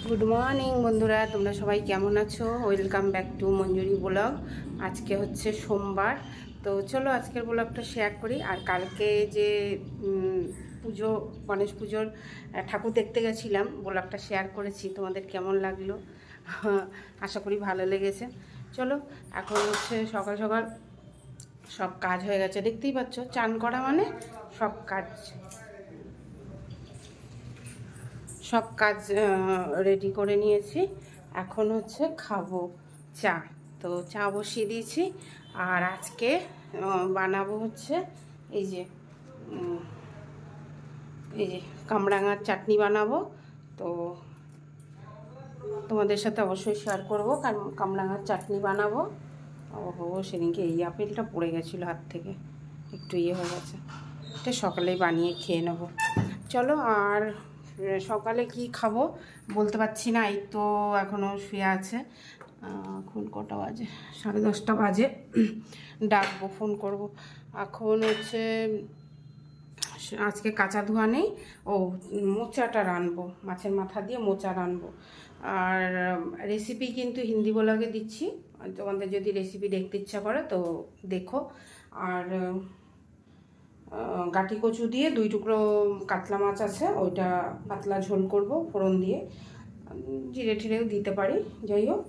Good morning বন্ধুরা, তোমরা সবাই কেমন আছো? Welcome back to Manjuri blog. আজকে হচ্ছে সোমবার, তো চলো আজকের ব্লগটা শেয়ার করি। আর কালকে যে পুজো, গণেশ পুজোর ঠাকুর দেখতে গেছিলাম, ব্লগটা শেয়ার করেছি। তোমাদের কেমন লাগলো? আশা করি ভালো লেগেছে। চলো, এখন হচ্ছে সকাল সকাল সব কাজ হয়ে গেছে, দেখতেই পাচ্ছ। চান করা মানে সব কাজ রেডি করে নিয়েছি। এখন হচ্ছে খাবো চা, তো চা বসিয়ে দিয়েছি। আর আজকে বানাবো হচ্ছে এই যে কামরাঙার চাটনি বানাবো। তো তোমাদের সাথে অবশ্যই শেয়ার করবো, কারণ কামরাঙার চাটনি বানাবো। ওহো, সেদিনকে এই আপেলটা পড়ে গেছিলো হাত থেকে, একটু হয়ে গেছে। এটা সকালেই বানিয়ে খেয়ে নেবো। চলো, আর সকালে কি খাবো বলতে পারছি না, এই তো এখনও শুয়ে আছে। এখন কটা বাজে? 10:30 বাজে। ডাকবো, ফোন করব। এখন হচ্ছে আজকে কাঁচা ধোয়া নেই। মোচাটা রানবো, মাছের মাথা দিয়ে মোচা রানবো। আর রেসিপি কিন্তু হিন্দি ব্লগে দিচ্ছি, তোমাদের যদি রেসিপি দেখতে ইচ্ছা করে তো দেখো। আর গাটি কচু দিয়ে 2 টুকরো কাতলা মাছ আছে, ওইটা পাতলা ঝোল করব ফোড়ন দিয়ে। জিরে টিরেও দিতে পারি, যাই হোক।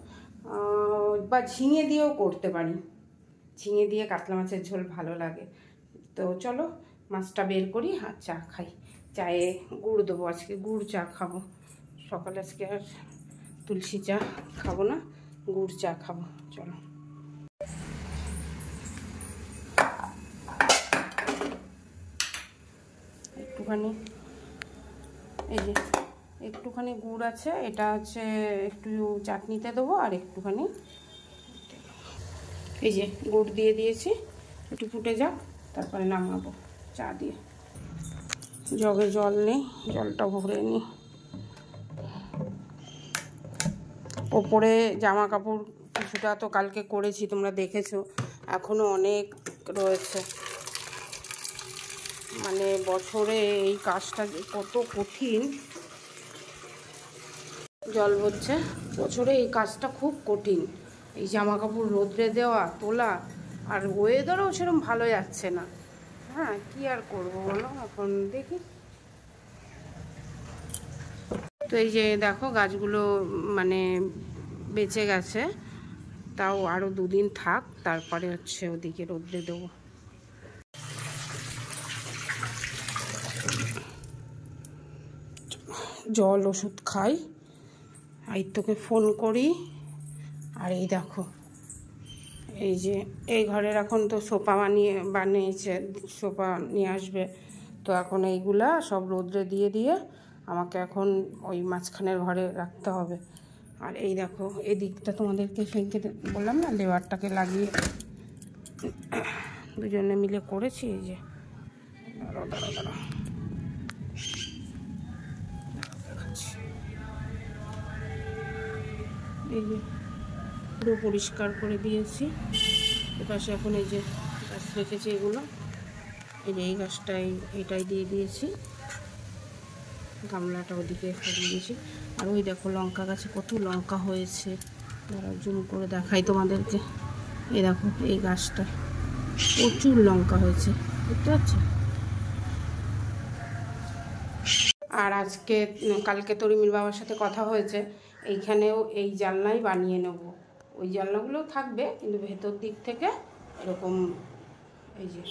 বা ঝিঙে দিয়েও করতে পারি, ঝিঙে দিয়ে কাতলা মাছের ঝোল ভালো লাগে। তো চলো মাছটা বের করি আর চা খাই। চায়ে গুড় দেবো, আজকে গুড় চা খাবো সকালে। আজকে আর তুলসী চা খাবো না, গুড় চা খাবো। চলো, একটুখানি একটুখানি গুড় আছে, এটা হচ্ছে একটু চাটনিতে দেবো। আর একটুখানি এই যে গুড় দিয়ে দিয়েছি, একটু ফুটে যাক, তারপরে নামাবো চা দিয়ে। জগে জল নেই, জলটা ভরে নিই। ওপরে জামা কাপড় কিছুটা তো কালকে করেছি, তোমরা দেখেছো, এখনও অনেক রয়েছে। মানে বছরে এই কাজটা কত কঠিন, জল হচ্ছে, বছরে এই কাজটা খুব কঠিন। এই জামা কাপড় রোদ্রে দেওয়া, তোলা, আর ওয়েদারও সেরকম ভালো যাচ্ছে না। হ্যাঁ, কি আর করবো বলো, এখন দেখি। তো এই যে দেখো গাছগুলো মানে বেঁচে গেছে, তাও আরও 2 দিন থাক, তারপরে হচ্ছে ওদিকে রোদ্রে দেবো। জল ওষুধ খাই, আর তোকে ফোন করি। আর এই দেখো, এই যে এই ঘরের এখন তো সোফা বানিয়েছে, সোফা নিয়ে আসবে। তো এখন এইগুলা সব রোদ্রে দিয়ে দিয়ে আমাকে এখন ওই মাঝখানের ঘরে রাখতে হবে। আর এই দেখো এদিকটা তোমাদেরকে সেদিকে বললাম না, লেবারটাকে লাগিয়ে দুজনে মিলে করেছি। এই যে দাঁড়া এই যে পুরো পরিষ্কার করে দিয়েছি। এপাশে এখন এই যে গাছ রেখেছি, এগুলো এই যে এই গাছটাই এটাই দিয়ে দিয়েছি, গামলাটা ওদিকে সরিয়ে দিয়েছি। আর ওই দেখো লঙ্কা গাছে কত লঙ্কা হয়েছে, তারা জুম করে দেখাই তোমাদেরকে। এই দেখো এই গাছটা প্রচুর লঙ্কা হয়েছে, দেখতে পাচ্ছ। আর কালকে তরিমির বাবার সাথে কথা হয়েছে, এইখানেও এই জানলাই বানিয়ে নেব। ওই জানলাগুলোও থাকবে, কিন্তু ভেতর দিক থেকে এরকম এই যে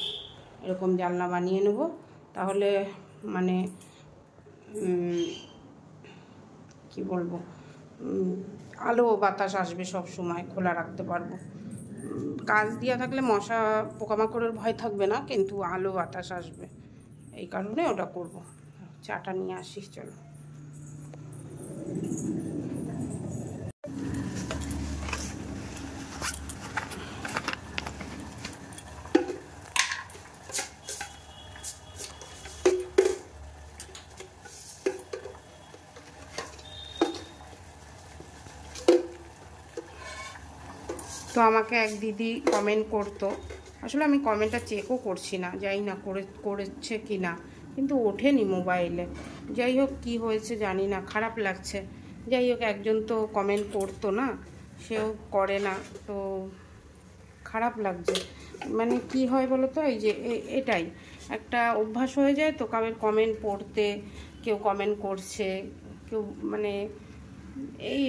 এরকম জানলা বানিয়ে নেব। তাহলে মানে কি বলবো, আলো বাতাস আসবে, সব সময় খোলা রাখতে পারবো। কাঁচ দিয়া থাকলে মশা পোকামাকড়ের ভয় থাকবে না, কিন্তু আলো বাতাস আসবে, এই কারণে ওটা করব। চাটা নিয়ে আসিস, চলো। তো আমাকে এক দিদি কমেন্ট করতো, আসলে আমি কমেন্টটা চেকও করছি না, যাই না করেছে কি না, কিন্তু ওঠেনি মোবাইলে। যাই হোক, কি হয়েছে জানি না, খারাপ লাগছে যাই হোক, একজন তো কমেন্ট করতো না, সেও করে না, তো খারাপ লাগছে। মানে কি হয় বলো তো, এই যে এটাই একটা অভ্যাস হয়ে যায় তো, কারোর কমেন্ট পড়তে, কেউ কমেন্ট করছে, কেউ মানে এই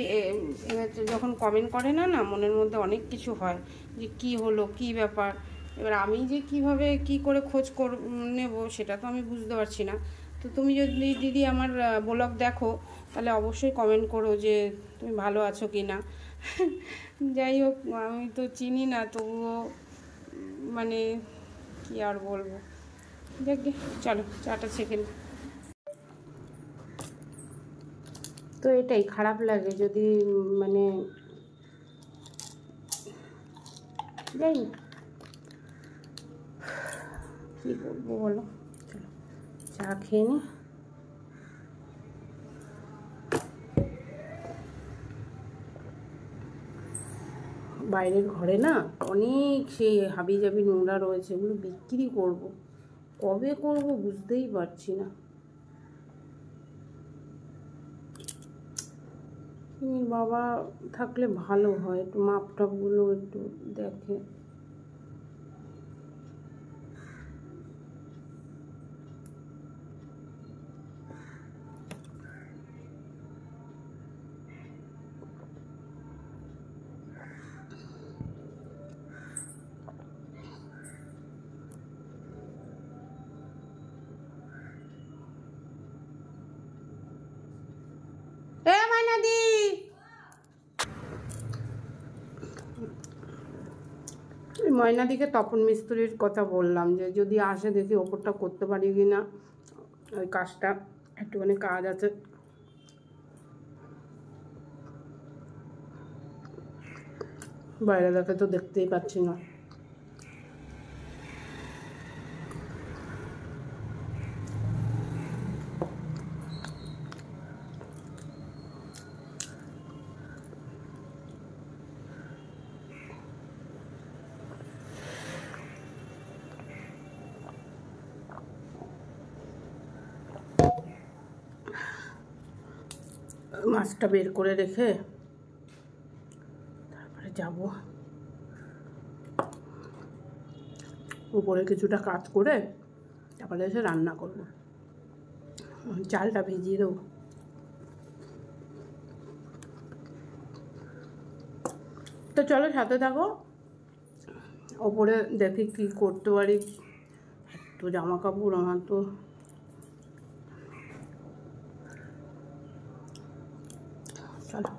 যখন কমেন্ট করে না না, মনের মধ্যে অনেক কিছু হয় যে কি হলো, কি ব্যাপার। এবার আমি যে কিভাবে কি করে খোঁজ নেব সেটা তো আমি বুঝতে পারছি না। তো তুমি যদি দিদি আমার ব্লগ দেখো, তাহলে অবশ্যই কমেন্ট করো যে তুমি ভালো আছো কি না। যাই হোক, আমি তো চিনি না, তবুও মানে কি আর বলবো। দেখ, চলো চাটা ছেঁকে। তো এটাই খারাপ লাগে যদি মানে যাই না, কী বলবো বলো। চলো চা খেয়ে নি। বাইরের ঘরে না অনেক সেই হাবিজাবি নোংরা রয়েছে, ওগুলো বিক্রি করব, কবে করব বুঝতেই পারছি না। বাবা থাকলে ভালো হয়, একটু মাপটাপগুলো একটু দেখে। ময়নাদিকে তপন মিস্ত্রির কথা বললাম যে যদি আসে দেখি ওপরটা করতে পারি কি না, ওই কাজটা একটুখানি কাজ আছে। বাইরে দেখে তো দেখতেই পাচ্ছি না। মাছটা বের করে রেখে তারপরে যাব উপরে কিছুটা কাজ করে, তারপরে এসে রান্না করব। চালটা ভিজিয়ে দেবো। তো চলো সাথে থাকো, ওপরে দেখি কি করতে পারি। একটু জামা কাপড় আমার তো চলো।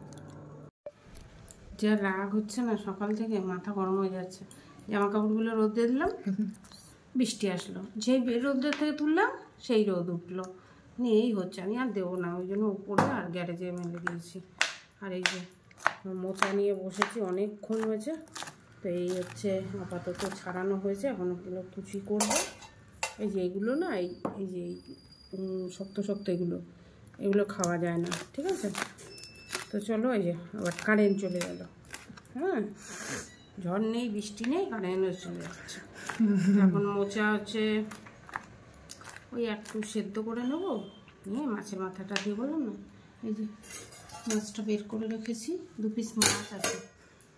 যা রাগ হচ্ছে না, সকাল থেকে মাথা গরম হয়ে যাচ্ছে। জামা কাপড়গুলো রোদে দিলাম, বৃষ্টি আসলো, যেই রোদ্রের থেকে তুললাম সেই রোদ উঠলো, এই হচ্ছে। আমি আর দেবো না, ওই জন্য উপরে আর গ্যারেজে মেলে দিয়েছি। আর এই যে মোচা নিয়ে বসেছি, অনেকক্ষণ হয়েছে। তো এই হচ্ছে আপাতত ছাড়ানো হয়েছে, এখন ওগুলো কুচি করবো। এই যে এগুলো না, এই যে শক্ত শক্ত এগুলো খাওয়া যায় না, ঠিক আছে। তো চলো, এই যে আবার কারেন্ট চলে গেল। হ্যাঁ, ঝড় নেই, বৃষ্টি নেই, কারেন্টও চলে যাচ্ছে। এখন মোচা হচ্ছে ওই একটু সেদ্ধ করে নেবো, নিয়ে মাছের মাথাটা দিয়ে বললাম না, এই যে মাছটা বের করে রেখেছি। 2 পিস মাছ আছে,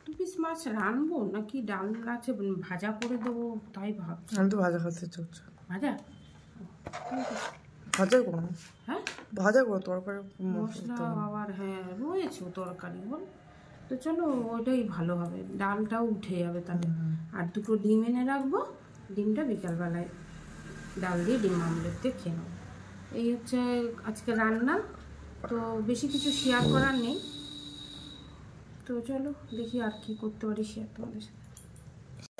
2 পিস মাছ রানবো নাকি ডাল আছে ভাজা করে দেবো, তাই ভাবছি। আমি তো ভাজা খাতে চলছে। ভাজা ভাজা করো, হ্যাঁ ভাজা করো, তরকারি মশলা আবার হ্যাঁ রয়েছে তরকারি, বল। তো চলো ওইটাই ভালো হবে, ডালটাও উঠে যাবে তাহলে। আর 2টো ডিম এনে রাখবো, ডিমটা বিকালবেলায় ডাল দিয়ে ডিম আমলেট দিয়ে খেয়ে নেবো। এই হচ্ছে আজকে রান্না। তো বেশি কিছু শেয়ার করার নেই, তো চলো দেখি আর কি করতে পারি শেয়ার তোমাদের সাথে।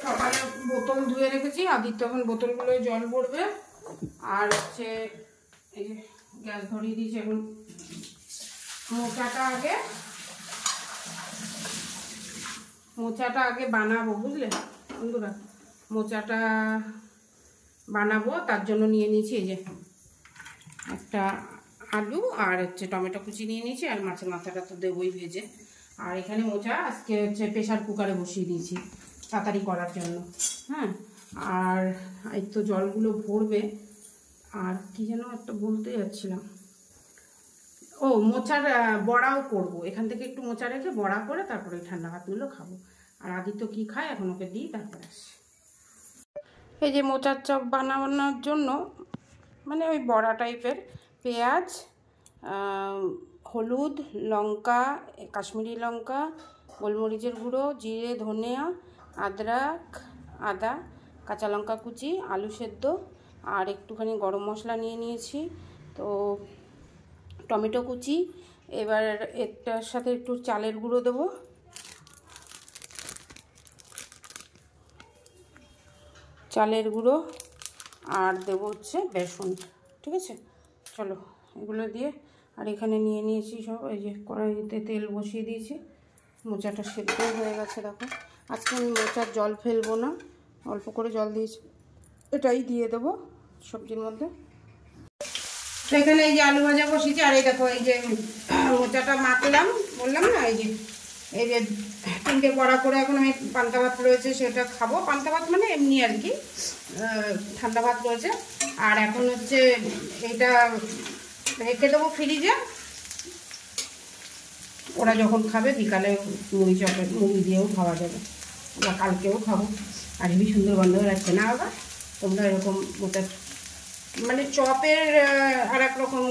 সকালে বোতল ধুয়ে রেখেছি, আদিত্য এখন বোতলগুলোয় জল ভরবে। আর হচ্ছে এই যে গ্যাস ধরিয়ে দিয়েছি। এখন মোচাটা আগে বানাবো, বুঝলে বন্ধুরা। মোচাটা বানাবো, তার জন্য নিয়ে নিয়েছি এই যে একটা আলু আর হচ্ছে টমেটো কুচি নিয়ে নিয়েছি, আর মাছের মাথাটা তো দেবই ভেজে। আর এখানে মোচা আজকে হচ্ছে প্রেশার কুকারে বসিয়ে দিয়েছি তাড়াতাড়ি করার জন্য। হ্যাঁ, আর এই তো জলগুলো ভরবে। আর কি যেন একটা বলতে যাচ্ছিলাম, ও ও মোচার বড়াও করব, এখান থেকে একটু মোচা রেখে বড়া করে তারপরে ঠান্ডা ভাতগুলো খাবো। আর আদিত্য কি খায় এখন ওকে দিই, তারপরে আসি। এই যে মোচার চপ বানানোর জন্য মানে ওই বড়া টাইপের পেঁয়াজ, হলুদ, লঙ্কা, কাশ্মীরি লঙ্কা, গোলমরিচের গুঁড়ো, জিরে, ধনিয়া, আদা, কাঁচা লঙ্কা কুচি, আলু সেদ্ধ আর একটুখানি গরম মশলা নিয়ে নিয়েছি, তো টমেটো কুচি। এবার এটার সাথে একটু চালের গুঁড়ো দেবো, চালের গুঁড়ো, আর দেবো হচ্ছে বেসন। ঠিক আছে, চলো এগুলো দিয়ে। আর এখানে নিয়ে নিয়েছি সব, এই যে কড়াইতে তেল বসিয়ে দিয়েছি, মোচাটা সেদ্ধ হয়ে গেছে দেখো। আজকে আমি মোচার জল ফেলবো না, অল্প করে জল দিয়েছি, এটাই দিয়ে দেবো সবজির মধ্যে। তো এখানে এই যে আলু ভাজা বসিয়েছি, আর এই দেখো এই যে মোচাটা মাখলাম বললাম না, এই যে 3টে বড়া করে এখন আমি পান্তা ভাত রয়েছে সেটা খাবো। পান্তা ভাত মানে এমনি আর কি, ঠান্ডা ভাত রয়েছে। আর এখন হচ্ছে এইটা রেখে দেবো ফ্রিজে, ওরা যখন খাবে বিকালে মুড়ি দিয়েও খাওয়া যাবে, বা কালকেও খাবো। আর হেবি সুন্দর গন্ধ লাগছে না বাবা? তোমরা এরকম মোচার মানে চপের আর এক রকম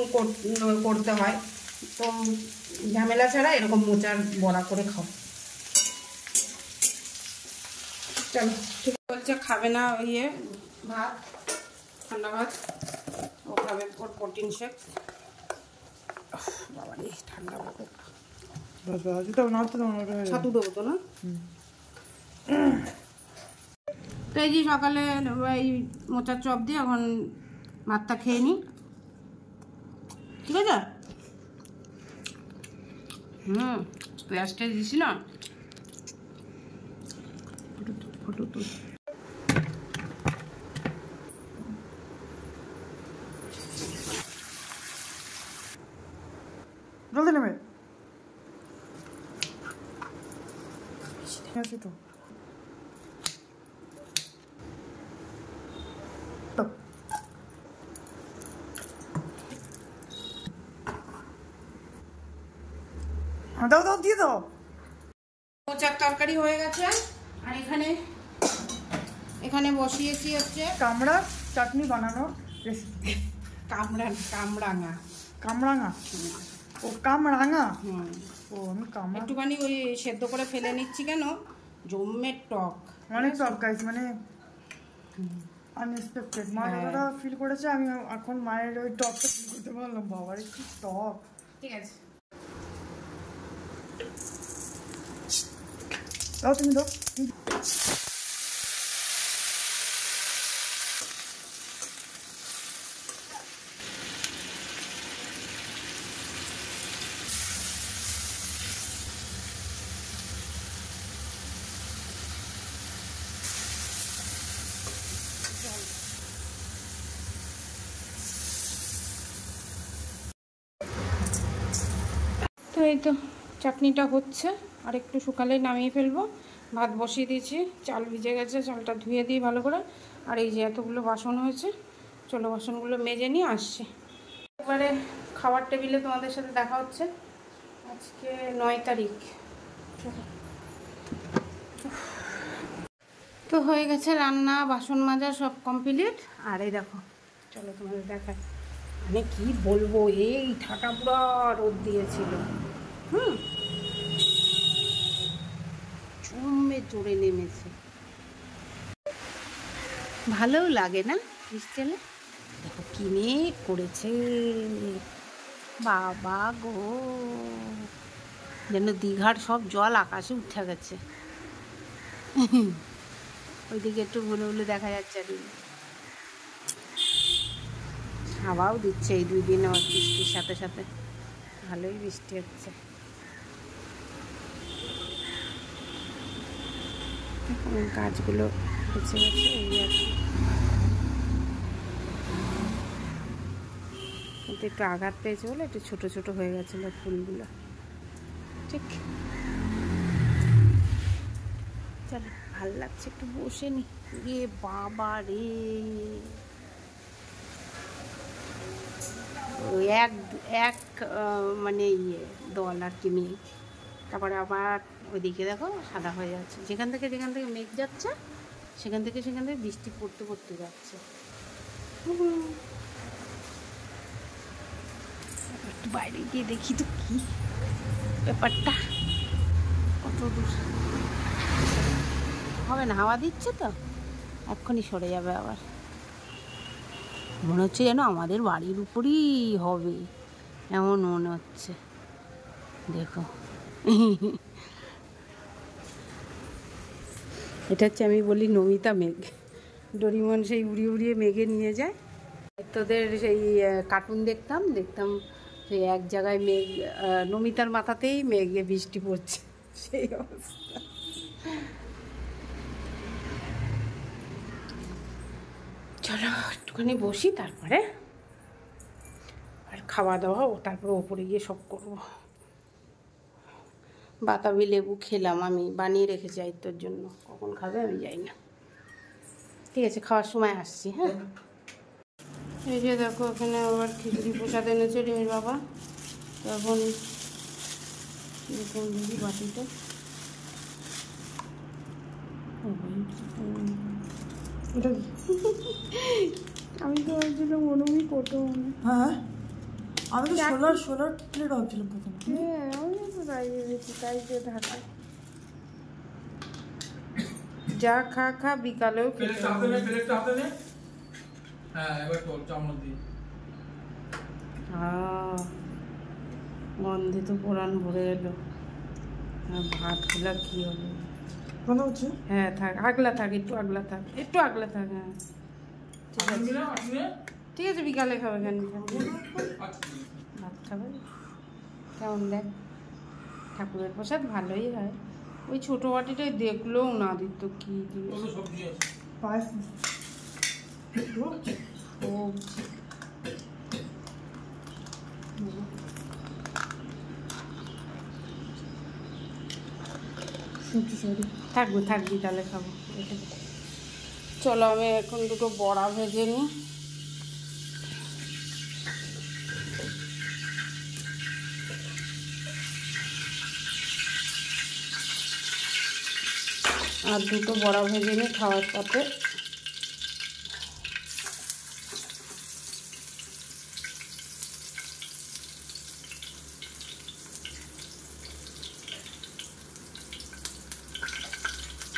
করতে হয়, তো ঝামেলা ছাড়া এরকম মোচার বড়া করে খাও। চলো ঠিক বলছে খাবে না ভাত, ঠান্ডা ভাত, ও খাবে ওর প্রোটিন শেক। বাবা রে ঠান্ডা ভাত, ছাতু দেবো তো না? তো এই যে সকালে এই মোচার চপ দিয়ে এখন ভাতটা খেয়ে নিই, ঠিক আছে? পেঁয়াজটা দিছি না, ফটো তুল। জলদি নেবে আছে তো। দাও দাও দিয়ে দাও। মোচার তরকারি হয়ে গেছে, আর এখানে বসিয়েছি হচ্ছে কামড়া চাটনি বানানোর রেসিপি। কামরাঙা ও কামরাঙা, ও আমি একটুখানি ওই সেদ্ধ করে ফেলে নিচ্ছি, কেন জম্মের টক, অনেক টক গাইস, মানে আনএক্সপেক্টেড। মা যতটা ফিল করেছে আমি এখন মায়ের ওই টকটা ফিল করতে পারলাম। বাবার একটু টক। ঠিক আছে দাও, তুমি দাও। তো এই তো চাটনিটা হচ্ছে, আর একটু শুকালেই নামিয়ে ফেলবো। ভাত বসিয়ে দিয়েছি, চাল ভিজে গেছে, চালটা ধুয়ে দিই ভালো করে। আর এই যে এতগুলো বাসন হয়েছে, চলো বাসনগুলো মেজে নিয়ে আসছি। এবারে খাওয়ার টেবিলে তোমাদের সাথে দেখা হচ্ছে। আজকে 9 তারিখ। তো হয়ে গেছে রান্না, বাসন মাজা সব কমপ্লিট। আর এই দেখো, চলো তোমাদের দেখায়, মানে কি বলবো, এই ঠাটা পুরা রোদ দিয়েছিল, জমে জোরে নেমেছে। ভালোও লাগে না বৃষ্টিলে, দেখো কি মেঘ করেছে, বাবা গো, যেন দীঘার সব জল আকাশে উঠে গেছে। ওইদিকে একটু ভুলে ভুলে দেখা যাচ্ছে, আর হাওয়াও দিচ্ছে এই 2 দিন, আমার বৃষ্টির সাথে সাথে ভালোই বৃষ্টি হচ্ছে। গাছগুলো বেঁচে গেছে, এই আর কি, কিন্তু একটু আঘাত পেয়েছে বলে একটু ছোট ছোট হয়ে গেছিলো ফুলগুলো। ঠিক, চলো ভাল লাগছে, একটু বসে নি। রে বাবা রে, ওই এক এক মানে ইয়ে দল আর কি মেঘ, তারপরে আবার ওইদিকে দেখো সাদা হয়ে যাচ্ছে, যেখান থেকে মেঘ যাচ্ছে সেখান থেকে বৃষ্টি পড়তে পড়তে যাচ্ছে। একটু বাইরে গিয়ে দেখি তো কি ব্যাপারটা, কত দূর হবে না, হাওয়া দিচ্ছে তো এক্ষুনি সরে যাবে আবার। মনে হচ্ছে যেন আমাদের বাড়ির উপরই হবে এমন মনে হচ্ছে, দেখো। এটা হচ্ছে আমি বলি নমিতা মেঘ, ডোরিমন সেই উড়িয়ে মেঘে নিয়ে যায়। তোদের সেই কার্টুন দেখতাম সেই এক জায়গায় মেঘ, নমিতার মাথাতেই মেঘে বৃষ্টি পড়ছে, সেই অবস্থা। চলো একটুখানি বসি, তারপরে আর খাওয়া দাওয়া তারপরে ওপরে গিয়ে সব করবো। বাতাবি লেবু খেলাম, আমি বানিয়ে রেখেছি আইত্তর জন্য, কখন খাবে আমি যাই না। ঠিক আছে, খাওয়ার সময় আসছি। হ্যাঁ, এই যে দেখো এখানে আবার খিচুড়ি প্রসাদ এনেছে রিমির বাবা। এখন দেখুন দিদি বাটিতে, আমি তো ভাবছিলাম অনুমি কত। হ্যাঁ, আমি তো সোলার প্লেট ভাবছিলাম প্রথমে। হ্যাঁ, আমি তো তাই ভেবেছি, তাই যে ঢাকা যা খা বিকালেও খেতে হবে। গন্ধে তো পোড়ান ভরে এলো। ভাত খেলা কি হবে? মনে হচ্ছে হ্যাঁ থাক, আগলা থাক, একটু আগলা থাক। হ্যাঁ ঠিক আছে, বিকালে খাবে। কেন ভাত খাবে? কেমন দেখ, ঠাকুরের প্রসাদ ভালোই হয়। ওই ছোটো বাটিটাই দেখলেও না দিত কি দিয়ে থাকবি তাহলে খাবো। চলো আমি এখন দুটো বড়া ভেজে নিই। আর দুটো বড়া ভেজে নিই খাওয়ার সাথে।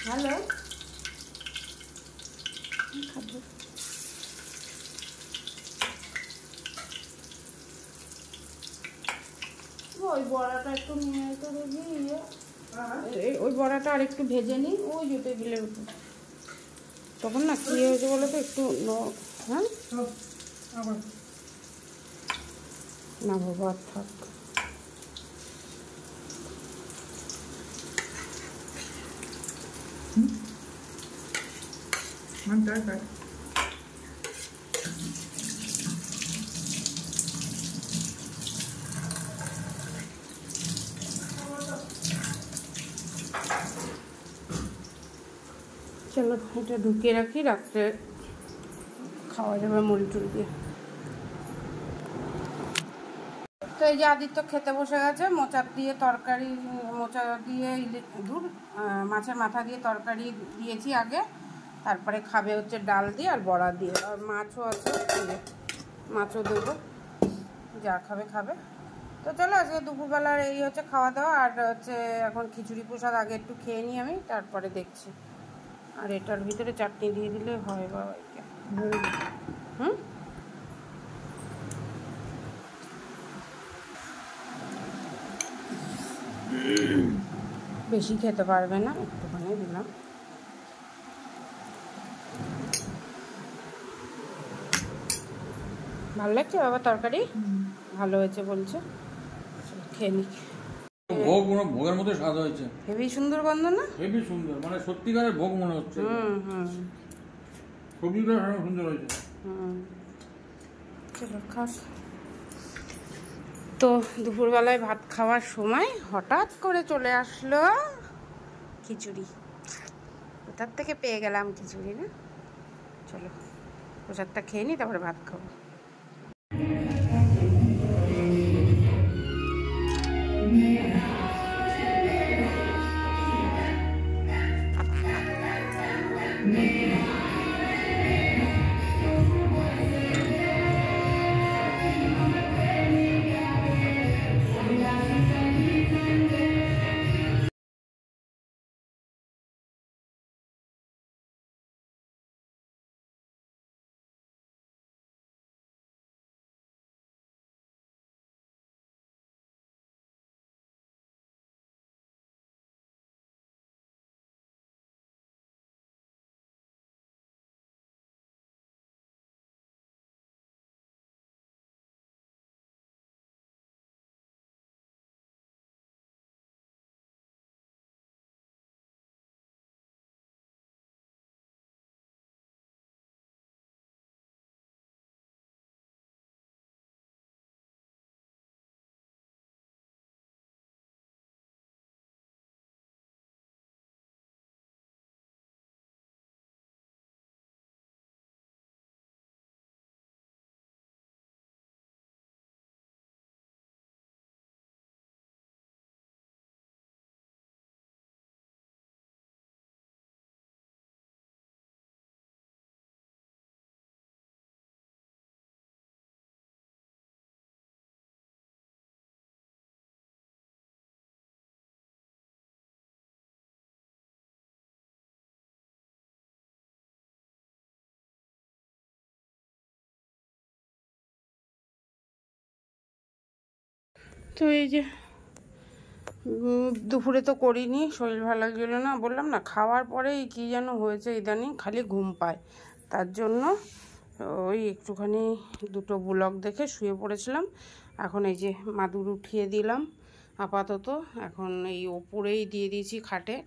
হ্যালো, খাবো। ওই বড়াটা একটু নিয়ে তো দেখি, ওই বড়াটা আর একটু ভেজে নিই ওই যে টেবিলের উপর। তখন না কী হয়েছে বলো তো, একটু হ্যাঁ না বাবা থাক। চলো এটা ঢুকিয়ে রাখি, রাত্রে খাওয়া যাবে মুড়ি টুড়ি দিয়ে। তো এই যে আদিত্য খেতে বসে গেছে, মোচা দিয়ে মাছের মাথা দিয়ে তরকারি দিয়েছি আগে, তারপরে খাবে হচ্ছে ডাল দিয়ে আর বড়া দিয়ে, আর মাছও আছে, মাছও দেবো, যা খাবে। তো চলো আজকে দুপুরবেলার এই হচ্ছে খাওয়া দাওয়া। আর হচ্ছে এখন খিচুড়ি প্রসাদ আগে একটু খেয়ে নিই আমি, তারপরে দেখছি। আর এটার ভিতরে চাটনি দিয়ে দিলে হয় বাবাইকে। বেশি খেতে পারবে না, একটুখানি দিলাম। ভালো লাগছে বাবা তরকারি? ভালো হয়েছে বলছে, খেয়ে নি। ভোগের মতো স্বাদ হয়েছে, হেভি সুন্দর গন্ধ না? হেভি সুন্দর, মানে সত্যিকারের ভোগ মনে হচ্ছে। সবজিটা সুন্দর হয়েছে। চলো খাস। তো দুপুরবেলায় ভাত খাওয়ার সময় হঠাৎ করে চলে আসলো খিচুড়ি। কোথার থেকে পেয়ে গেলাম খিচুড়ি না? চলো প্রসাদটা খেয়ে নিই, তারপরে ভাত খাবো। তো এই যে দুপুরে তো করিনি, শরীর ভালো লাগছিল না, বললাম না খাওয়ার পরেই কী যেন হয়েছে ইদানিং, খালি ঘুম পায়। তার জন্য ওই একটুখানি দুটো ব্লগ দেখে শুয়ে পড়েছিলাম। এখন এই যে মাদুর উঠিয়ে দিলাম আপাতত, এখন এই ওপরেই দিয়ে দিয়েছি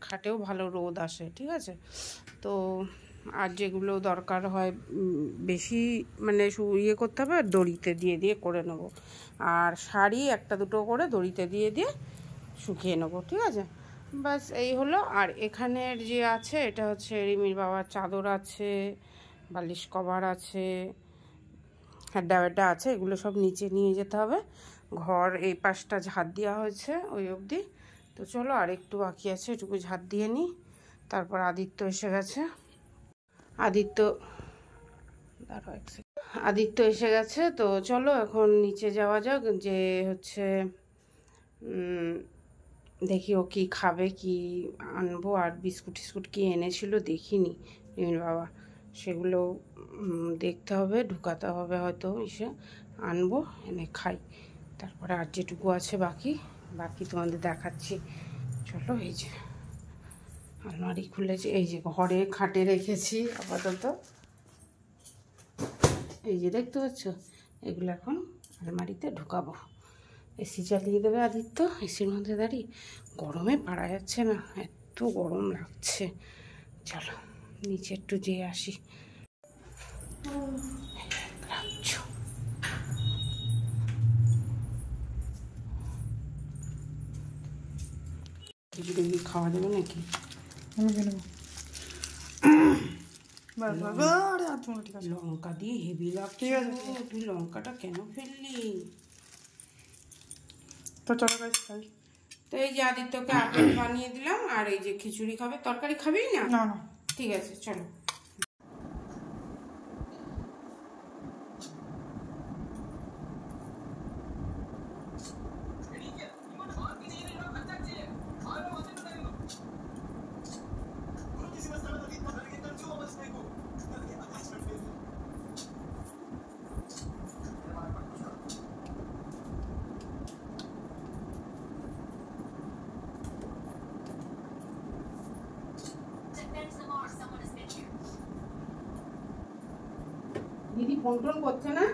খাটেও ভালো রোদ আসে, ঠিক আছে। তো আর যেগুলো দরকার হয় বেশি মানে ইয়ে করতে হবে, দড়িতে দিয়ে করে নেব। আর শাড়ি একটা দুটো করে দড়িতে দিয়ে শুকিয়ে নেবো, ঠিক আছে। বাস এই হলো। আর এখানের যে আছে এটা হচ্ছে রিমির বাবার চাদর আছে, বালিশ কভার আছে, হ্যাড্ডা আছে, এগুলো সব নিচে নিয়ে যেতে হবে। ঘর এই পাশটা ঝাড় দেওয়া হয়েছে ওই অবধি। তো চলো আর একটু বাকি আছে, এটুকু ঝাড় দিয়ে নিই। তারপর আদিত্য এসে গেছে, আদিত্য এসে গেছে। তো চলো এখন নিচে যাওয়া যাক, যে হচ্ছে দেখি ও কি খাবে, কি আনবো। আর বিস্কুট টিস্কুট কি এনেছিল দেখিনি রিমির বাবা, সেগুলো দেখতে হবে, ঢুকাতে হবে হয়তো, এসে আনবো, এনে খাই। তারপরে আর যেটুকু আছে বাকি তোমাদের দেখাচ্ছি। চলো এই যে আলমারি খুলেছি, এই যে ঘরে খাটে রেখেছি আপাতত, এই যে দেখতে পাচ্ছ, এগুলো এখন আলমারিতে ঢুকাবো। এসি চালিয়ে দেবে আদিত্য, এসির মধ্যে দাঁড়িয়ে, গরমে পারা যাচ্ছে না, এত গরম লাগছে। চলো নিচে একটু যেয়ে আসি। কি খাওয়া যাবে নাকি? লঙ্কা দিয়ে হেভি লাগছে, তুই লঙ্কাটা কেন ফেললি? তো চলো গাইস খাই। তো এই যে আদিত্যকে আপেল বানিয়ে দিলাম, আর এই যে খিচুড়ি খাবে। তরকারি খাবি না? না না, ঠিক আছে চলো। দিদি ফোন টোন করছে না?